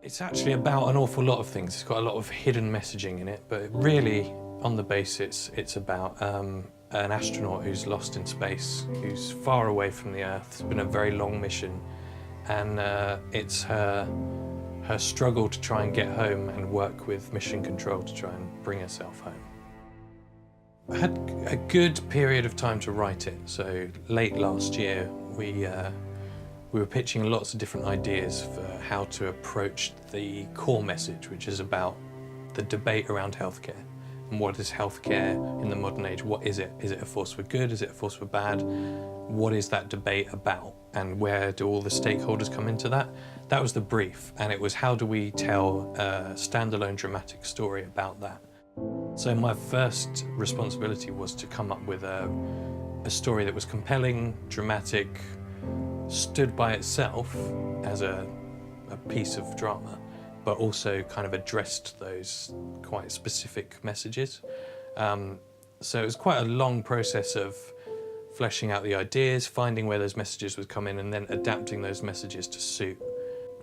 It's actually about an awful lot of things. It's got a lot of hidden messaging in it, but really, on the base, it's about an astronaut who's lost in space, who's far away from the Earth. It's been a very long mission, and it's her struggle to try and get home and work with mission control to try and bring herself home. I had a good period of time to write it. So late last year, we were pitching lots of different ideas for how to approach the core message, which is about the debate around healthcare. And what is healthcare in the modern age? What is it? Is it a force for good? Is it a force for bad? What is that debate about? And where do all the stakeholders come into that? That was the brief, and it was how do we tell a standalone dramatic story about that? So my first responsibility was to come up with a story that was compelling, dramatic, stood by itself as a piece of drama, but also kind of addressed those quite specific messages. So it was quite a long process of fleshing out the ideas, finding where those messages would come in, and then adapting those messages to suit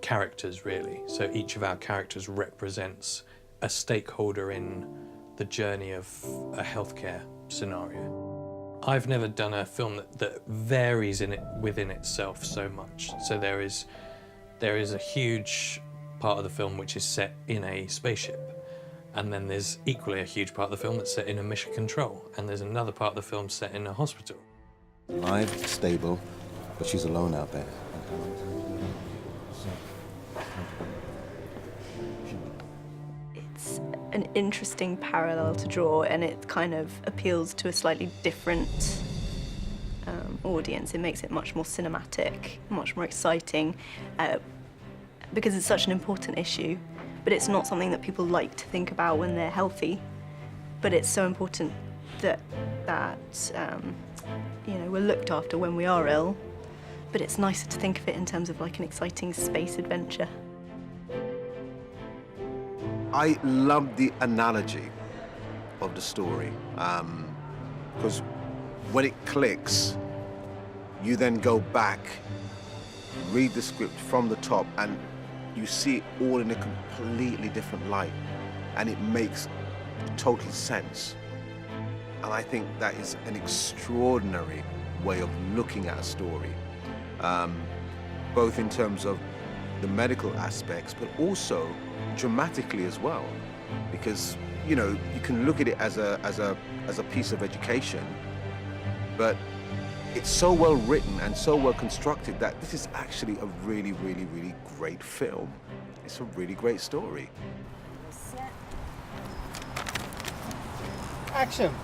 characters, really. So each of our characters represents a stakeholder in the journey of a healthcare scenario. I've never done a film that varies within itself so much. So there is a huge part of the film which is set in a spaceship, and then there's equally a huge part of the film that's set in a mission control, and there's another part of the film set in a hospital. Alive, stable, but she's alone out there. It's an interesting parallel to draw, and it kind of appeals to a slightly different audience. It makes it much more cinematic, much more exciting, because it's such an important issue, but it's not something that people like to think about when they're healthy. But it's so important that you know, we're looked after when we are ill, but it's nicer to think of it in terms of like an exciting space adventure. I love the analogy of the story, because when it clicks, you then go back, read the script from the top, and you see it all in a completely different light, and it makes total sense. And I think that is an extraordinary way of looking at a story, both in terms of the medical aspects, but also dramatically as well, because you know you can look at it as a piece of education, but it's so well written and so well constructed that this is actually a really, really, really great film. It's a really great story. Action.